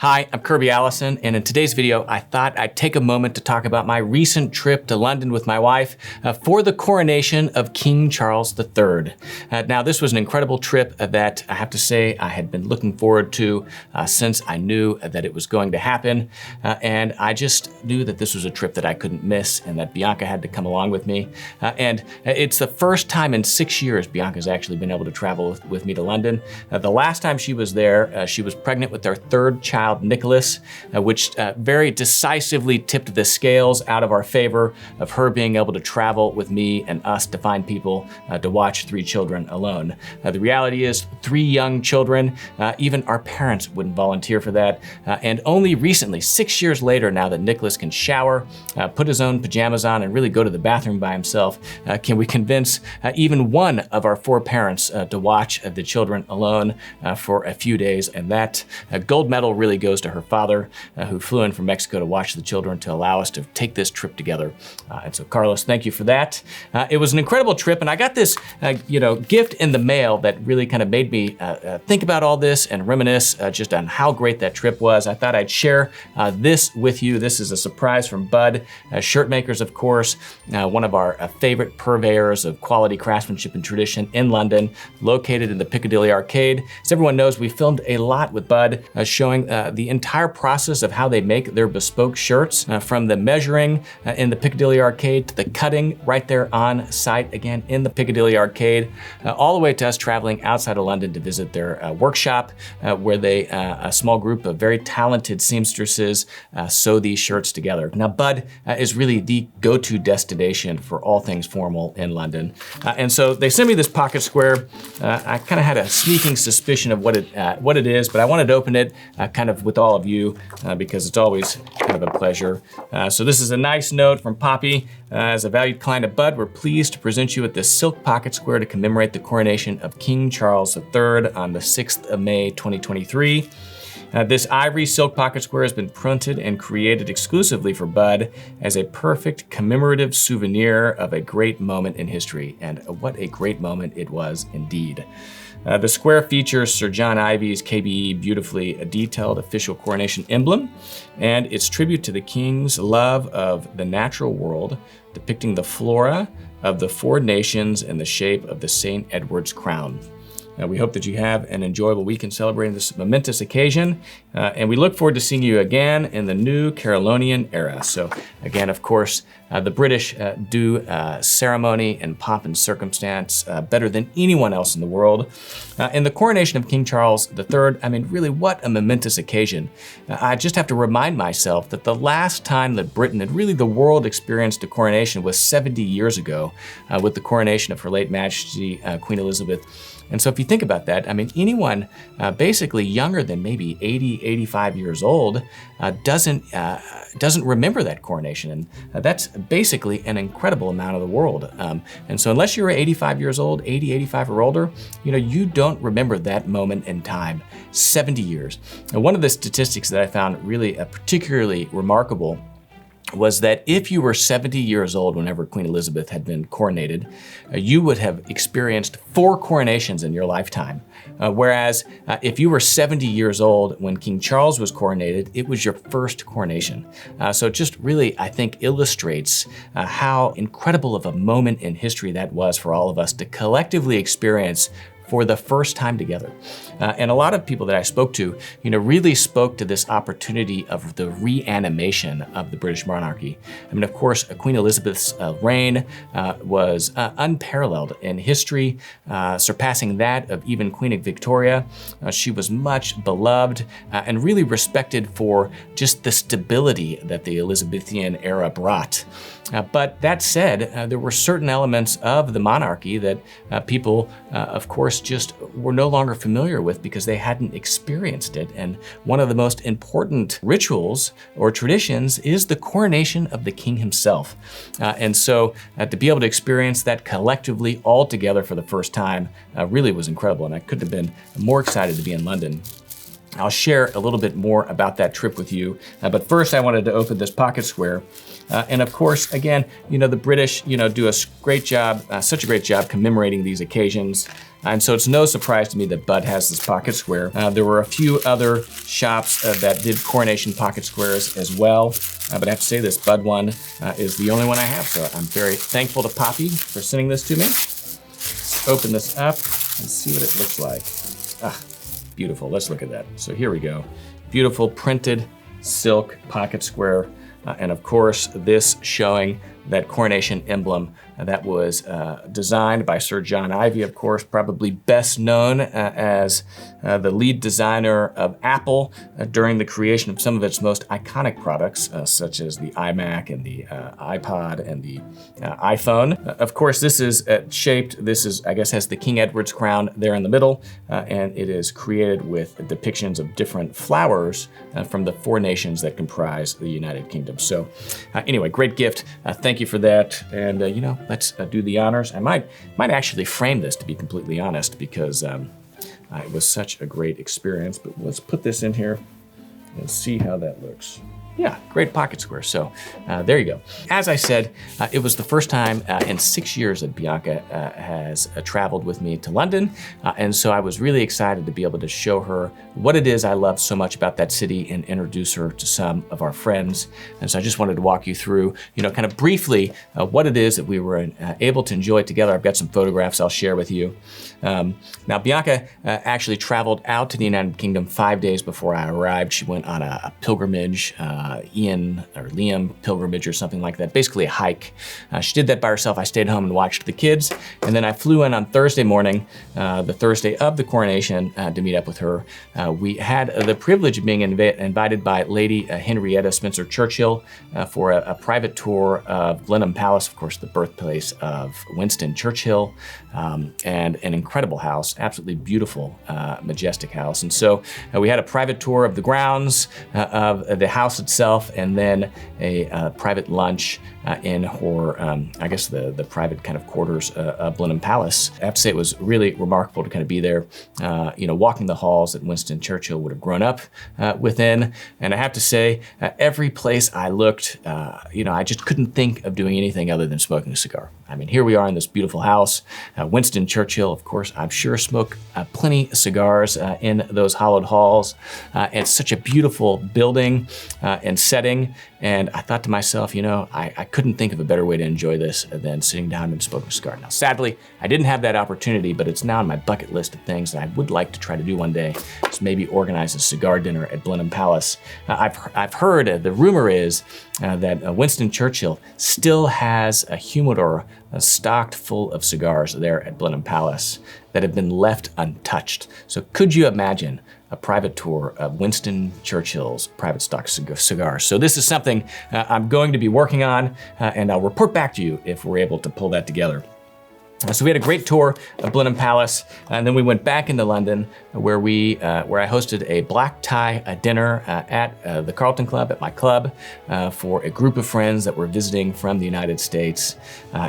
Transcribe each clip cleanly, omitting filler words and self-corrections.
Hi, I'm Kirby Allison, and in today's video, I thought I'd take a moment to talk about my recent trip to London with my wife for the coronation of King Charles III. Now, this was an incredible trip that I have to say I had been looking forward to since I knew that it was going to happen, and I just knew that this was a trip that I couldn't miss and that Bianca had to come along with me. And it's the first time in 6 years Bianca's actually been able to travel with me to London. The last time she was there, she was pregnant with their third child, Nicholas, which very decisively tipped the scales out of our favor of her being able to travel with me and us to find people to watch 3 children alone. The reality is 3 young children, even our parents wouldn't volunteer for that. And only recently, 6 years later, now that Nicholas can shower, put his own pajamas on and really go to the bathroom by himself, can we convince even one of our 4 parents to watch the children alone for a few days. And that gold medal really goes to her father, who flew in from Mexico to watch the children to allow us to take this trip together. And so Carlos, thank you for that. It was an incredible trip, and I got this gift in the mail that really kind of made me think about all this and reminisce just on how great that trip was. I thought I'd share this with you. This is a surprise from Bud, shirt makers, of course, one of our favorite purveyors of quality craftsmanship and tradition in London, located in the Piccadilly Arcade. As everyone knows, we filmed a lot with Bud, showing the entire process of how they make their bespoke shirts, from the measuring in the Piccadilly Arcade to the cutting right there on site, again in the Piccadilly Arcade, all the way to us traveling outside of London to visit their workshop, where they, a small group of very talented seamstresses, sew these shirts together. Now, Bud is really the go-to destination for all things formal in London. And so they sent me this pocket square. I kind of had a sneaking suspicion of what it is, but I wanted to open it kind of with all of you because it's always kind of a pleasure. So this is a nice note from Poppy. As a valued client of Bud, we're pleased to present you with this silk pocket square to commemorate the coronation of King Charles III on the 6th of May, 2023. This ivory silk pocket square has been printed and created exclusively for Bud as a perfect commemorative souvenir of a great moment in history. And what a great moment it was indeed. The square features Sir John Ivy's KBE beautifully detailed official coronation emblem, and it's tribute to the King's love of the natural world, depicting the flora of the 4 nations in the shape of the St. Edward's crown. We hope that you have an enjoyable week in celebrating this momentous occasion, and we look forward to seeing you again in the new Carolingian era. So again, of course, the British do ceremony and pomp and circumstance better than anyone else in the world. In the coronation of King Charles III, I mean, really what a momentous occasion. I just have to remind myself that the last time that Britain and really the world experienced a coronation was 70 years ago with the coronation of Her late Majesty Queen Elizabeth. And so if you think about that, I mean, anyone basically younger than maybe 80, 85 years old doesn't remember that coronation. And that's basically an incredible amount of the world. And so unless you're 85 years old, 80, 85 or older, you don't remember that moment in time, 70 years. And one of the statistics that I found really particularly remarkable was that if you were 70 years old whenever Queen Elizabeth had been coronated, you would have experienced 4 coronations in your lifetime. Whereas if you were 70 years old when King Charles was coronated, it was your first coronation. So it just really, I think, illustrates how incredible of a moment in history that was for all of us to collectively experience for the first time together. And a lot of people that I spoke to, really spoke to this opportunity of the reanimation of the British monarchy. I mean, of course, Queen Elizabeth's reign was unparalleled in history, surpassing that of even Queen Victoria. She was much beloved and really respected for just the stability that the Elizabethan era brought. But that said, there were certain elements of the monarchy that people, of course, just were no longer familiar with because they hadn't experienced it. And one of the most important rituals or traditions is the coronation of the king himself. And so to be able to experience that collectively all together for the first time really was incredible. And I couldn't have been more excited to be in London. I'll share a little bit more about that trip with you. But first I wanted to open this pocket square. And of course, again, the British, do a great job, such a great job commemorating these occasions. And so it's no surprise to me that Bud has this pocket square. There were a few other shops that did Coronation pocket squares as well. But I have to say this Bud one is the only one I have. So I'm very thankful to Poppy for sending this to me. Let's open this up and see what it looks like. Ah, beautiful, let's look at that. So here we go. Beautiful printed silk pocket square. And of course, this showing that Coronation emblem that was designed by Sir John Ivy, of course, probably best known as the lead designer of Apple during the creation of some of its most iconic products, such as the iMac and the iPod and the iPhone. Of course, this is shaped, I guess, has the King Edward's crown there in the middle, and it is created with depictions of different flowers from the 4 nations that comprise the United Kingdom. So anyway, great gift. Thank you for that. And let's do the honors. I might actually frame this, to be completely honest, because it was such a great experience. But let's put this in here and see how that looks. Yeah, great pocket square. So there you go. As I said, it was the first time in 6 years that Bianca has traveled with me to London. And so I was really excited to be able to show her what it is I love so much about that city and introduce her to some of our friends. And so I just wanted to walk you through, kind of briefly what it is that we were able to enjoy together. I've got some photographs I'll share with you. Now, Bianca actually traveled out to the United Kingdom 5 days before I arrived. She went on a pilgrimage, Liam pilgrimage or something like that, basically a hike. She did that by herself. I stayed home and watched the kids. And then I flew in on Thursday morning, the Thursday of the coronation, to meet up with her. We had the privilege of being invited by Lady Henrietta Spencer Churchill for a private tour of Blenheim Palace, of course, the birthplace of Winston Churchill, and an incredible house, absolutely beautiful, majestic house. And so we had a private tour of the grounds of the house itself, and then a private lunch in her, I guess the private kind of quarters of Blenheim Palace. I have to say it was really remarkable to kind of be there, walking the halls that Winston Churchill would have grown up within. And I have to say, every place I looked, I just couldn't think of doing anything other than smoking a cigar. I mean, here we are in this beautiful house. Winston Churchill, of course, I'm sure smoked plenty of cigars in those hollowed halls. It's such a beautiful building and setting. And I thought to myself, I couldn't think of a better way to enjoy this than sitting down and smoking a cigar. Now, sadly, I didn't have that opportunity, but it's now on my bucket list of things that I would like to try to do one day. So maybe organize a cigar dinner at Blenheim Palace. I've heard, the rumor is that Winston Churchill still has a humidor stocked full of cigars there at Blenheim Palace that have been left untouched. So could you imagine a private tour of Winston Churchill's private stock cigars? So this is something I'm going to be working on, and I'll report back to you if we're able to pull that together. So we had a great tour of Blenheim Palace, and then we went back into London where I hosted a black tie dinner at the Carlton Club, at my club, for a group of friends that were visiting from the United States.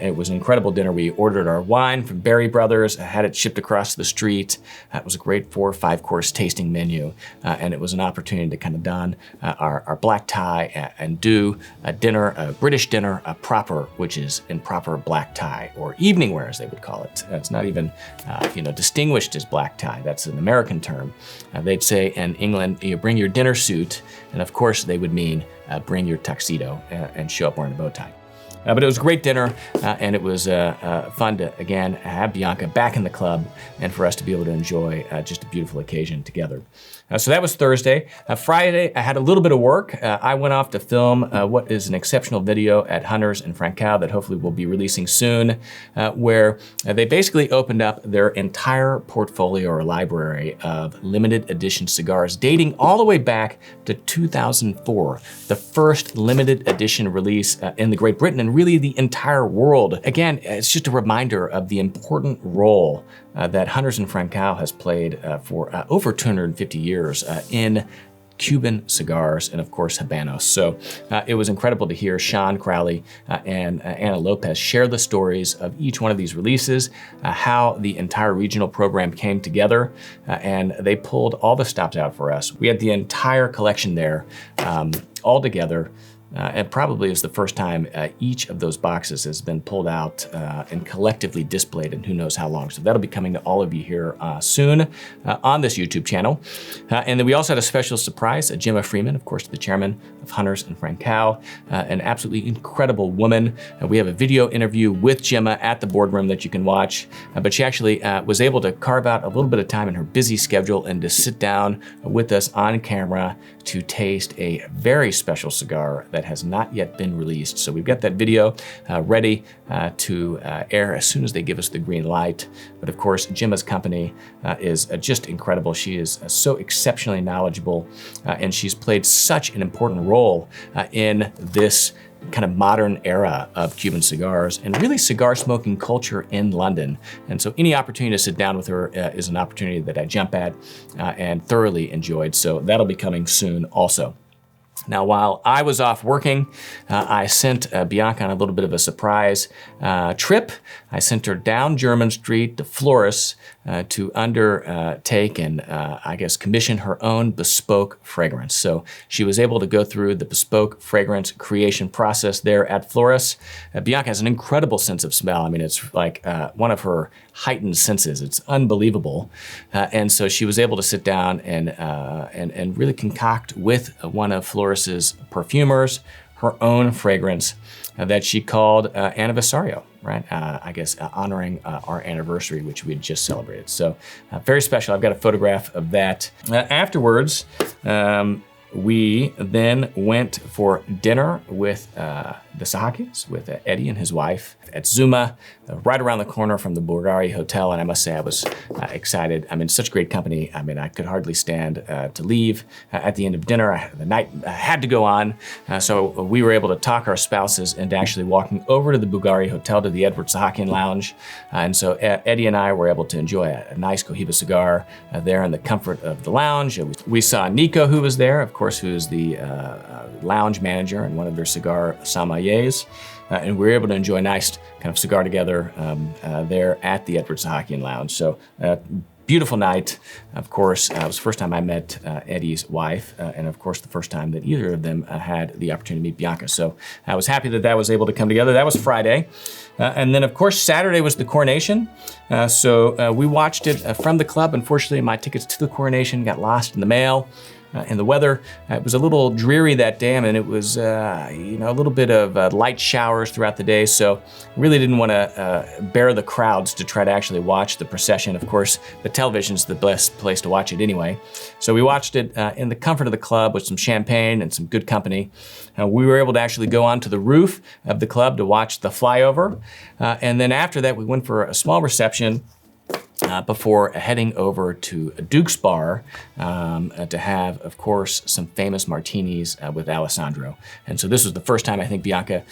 It was an incredible dinner. We ordered our wine from Berry Brothers, had it shipped across the street. It was a great 4 or 5 course tasting menu, and it was an opportunity to kind of don our black tie and do a dinner, a British dinner, proper, which is in proper black tie, or evening wear, as they would call it. It's not even, distinguished as black tie. That's an American term. They'd say in England, you bring your dinner suit, and of course they would mean bring your tuxedo and show up wearing a bow tie. But it was a great dinner, and it was fun to, again, have Bianca back in the club and for us to be able to enjoy just a beautiful occasion together. So that was Thursday. Friday, I had a little bit of work. I went off to film what is an exceptional video at Hunters in Francois that hopefully we'll be releasing soon, where they basically opened up their entire portfolio or library of limited edition cigars dating all the way back to 2004, the first limited edition release in the Great Britain and really the entire world. Again, it's just a reminder of the important role that Hunters in Francois has played for over 250 years in Cuban cigars, and of course Habanos. So it was incredible to hear Sean Crowley and Anna Lopez share the stories of each one of these releases, how the entire regional program came together, and they pulled all the stops out for us. We had the entire collection there all together. And probably is the first time each of those boxes has been pulled out and collectively displayed in who knows how long. So that'll be coming to all of you here soon on this YouTube channel. And then we also had a special surprise, Gemma Freeman, of course, the chairman of Hunters and Francow, an absolutely incredible woman. We have a video interview with Gemma at the boardroom that you can watch, but she actually was able to carve out a little bit of time in her busy schedule and to sit down with us on camera to taste a very special cigar that has not yet been released. So we've got that video ready to air as soon as they give us the green light. But of course, Gemma's company is just incredible. She is so exceptionally knowledgeable, and she's played such an important role in this kind of modern era of Cuban cigars and really cigar smoking culture in London. And so any opportunity to sit down with her is an opportunity that I jump at and thoroughly enjoyed. So that'll be coming soon also. Now, while I was off working, I sent Bianca on a little bit of a surprise trip. I sent her down German Street to Flores to undertake and I guess commission her own bespoke fragrance. So she was able to go through the bespoke fragrance creation process there at Flores. Bianca has an incredible sense of smell. I mean, it's like one of her heightened senses. It's unbelievable. And so she was able to sit down and really concoct with one of Flores's perfumers her own fragrance that she called Anniversario, right? I guess honoring our anniversary, which we had just celebrated. So very special. I've got a photograph of that. Afterwards, we then went for dinner with the Sahakis, with Eddie and his wife at Zuma, right around the corner from the Bulgari Hotel. And I must say I was excited. I'm in such great company. I mean, I could hardly stand to leave at the end of dinner. The night had to go on. So we were able to talk our spouses into actually walking over to the Bulgari Hotel to the Edward Sahakian Lounge. And so Eddie and I were able to enjoy a nice Cohiba cigar there in the comfort of the lounge. We saw Nico, who was there, of course, who is the lounge manager and one of their cigar sommeliers. And we were able to enjoy a nice kind of cigar together there at the Edward Sahakian Lounge. So beautiful night. Of course, it was the first time I met Eddie's wife, and of course the first time that either of them had the opportunity to meet Bianca. So I was happy that that was able to come together. That was Friday. And then of course Saturday was the Coronation. So we watched it from the club. Unfortunately, my tickets to the Coronation got lost in the mail. And the weather, it was a little dreary that day. I mean, it was, you know, a little bit of light showers throughout the day. So really didn't want to bear the crowds to try to actually watch the procession. Of course, the television's the best place to watch it anyway. So we watched it in the comfort of the club with some champagne and some good company. We were able to actually go onto the roof of the club to watch the flyover. And then after that, we went for a small reception before heading over to Duke's Bar to have, of course, some famous martinis with Alessandro. And so this was the first time I think Bianca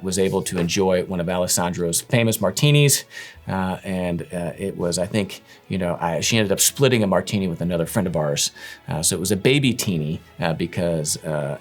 was able to enjoy one of Alessandro's famous martinis. And it was, I think, you know, she ended up splitting a martini with another friend of ours. So it was a baby teeny because,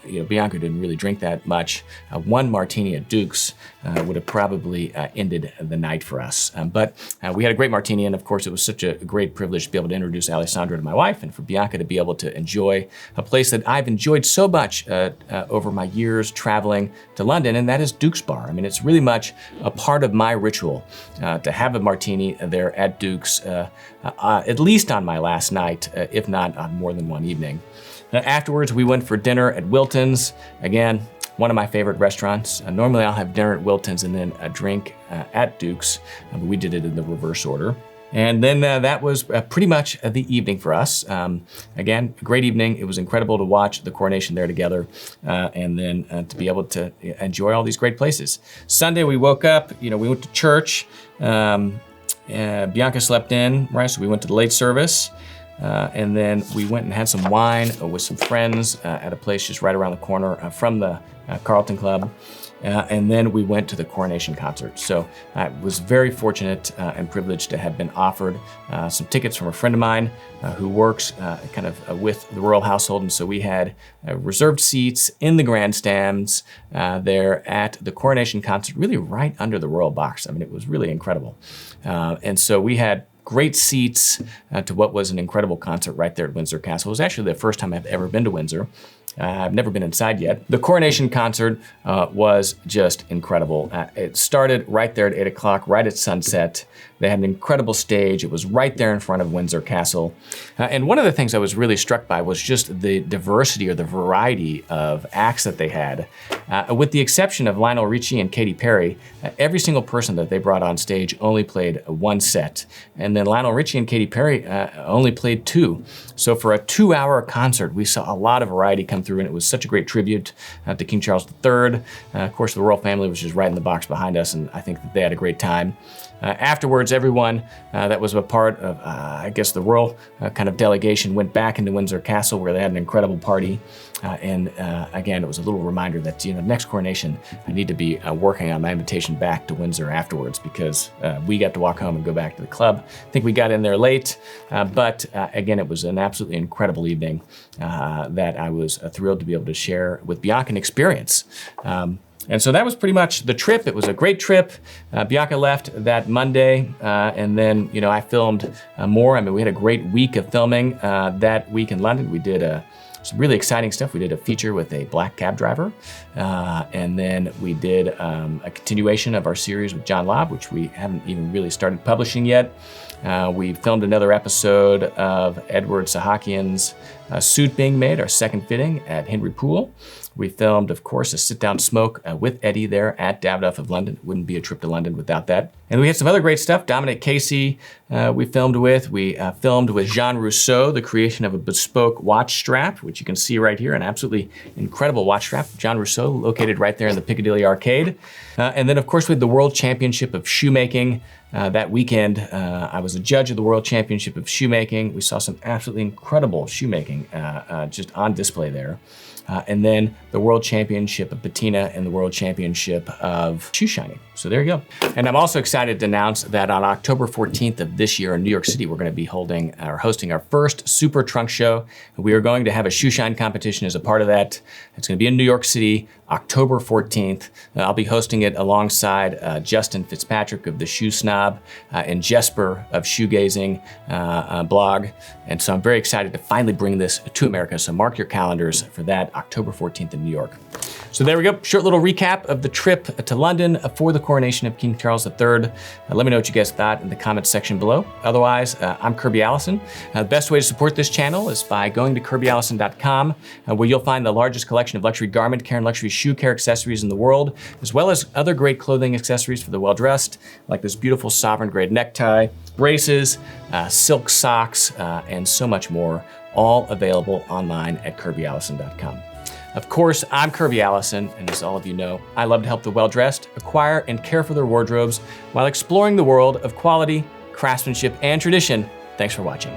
you know, Bianca didn't really drink that much. One martini at Duke's would have probably ended the night for us. But we had a great martini, and of course it was such a great privilege to be able to introduce Alessandro to my wife and for Bianca to be able to enjoy a place that I've enjoyed so much over my years traveling to London, and that is Duke's Bar. I mean, it's really much a part of my ritual to have a martini there at Duke's, at least on my last night, if not on more than one evening. Afterwards, we went for dinner at Wilton's. Again, one of my favorite restaurants. Normally I'll have dinner at Wilton's and then a drink at Duke's. But we did it in the reverse order. And then that was pretty much the evening for us. Again, a great evening. It was incredible to watch the Coronation there together and then to be able to enjoy all these great places. Sunday we woke up, you know, we went to church. Bianca slept in, right? So we went to the late service. And then we went and had some wine with some friends at a place just right around the corner from the Carlton Club. and then we went to the Coronation concert. So I was very fortunate and privileged to have been offered some tickets from a friend of mine who works kind of with the royal household. And so we had reserved seats in the grandstands there at the Coronation concert, really right under the royal box. I mean, it was really incredible. And so we had great seats to what was an incredible concert right there at Windsor Castle. It was actually the first time I've ever been to Windsor. I've never been inside yet. The Coronation concert was just incredible. It started right there at 8 o'clock, right at sunset. They had an incredible stage. It was right there in front of Windsor Castle. And one of the things I was really struck by was just the diversity or the variety of acts that they had. With the exception of Lionel Richie and Katy Perry, every single person that they brought on stage only played one set. And then Lionel Richie and Katy Perry only played two. So for a 2-hour concert, we saw a lot of variety come through, and it was such a great tribute to King Charles III. Of course, the royal family was just right in the box behind us, and I think that they had a great time. Afterwards, everyone that was a part of, I guess, the royal kind of delegation went back into Windsor Castle, where they had an incredible party. And again, it was a little reminder that, next coronation, I need to be working on my invitation back to Windsor afterwards, because we got to walk home and go back to the club. I think we got in there late, but again, it was an absolutely incredible evening that I was thrilled to be able to share with Bianca and experience. And so that was pretty much the trip. It was a great trip. Bianca left that Monday, and then, I filmed more. I mean, we had a great week of filming that week in London. We did some really exciting stuff. We did a feature with a black cab driver, and then we did a continuation of our series with John Lobb, which we haven't even really started publishing yet. We filmed another episode of Edward Sahakian's suit being made, our second fitting at Henry Poole. We filmed, of course, a sit-down smoke with Eddie there at Davidoff of London. It wouldn't be a trip to London without that. And we had some other great stuff. Dominic Casey we filmed with. We filmed with Jean Rousseau, the creation of a bespoke watch strap, which you can see right here, an absolutely incredible watch strap. Jean Rousseau, located right there in the Piccadilly Arcade. And then, of course, we had the World Championship of Shoemaking. That weekend, I was a judge of the World Championship of Shoemaking. We saw some absolutely incredible shoemaking just on display there. And then the World Championship of Patina and the World Championship of Shoe Shining. So there you go. And I'm also excited to announce that on October 14th of this year in New York City, we're going to be hosting our first Super Trunk Show. We are going to have a shoe shine competition as a part of that. It's going to be in New York City, October 14th. I'll be hosting it alongside Justin Fitzpatrick of The Shoe Snob and Jesper of Shoegazing blog. And so I'm very excited to finally bring this to America. So mark your calendars for that, October 14th in New York. So there we go, short little recap of the trip to London for the coronation of King Charles III. Let me know what you guys thought in the comments section below. Otherwise, I'm Kirby Allison. The best way to support this channel is by going to kirbyallison.com, where you'll find the largest collection of luxury garment care and luxury shoe care accessories in the world, as well as other great clothing accessories for the well-dressed, like this beautiful sovereign grade necktie, braces, silk socks, and so much more, all available online at kirbyallison.com. Of course, I'm Kirby Allison, and as all of you know, I love to help the well-dressed acquire and care for their wardrobes while exploring the world of quality, craftsmanship, and tradition. Thanks for watching.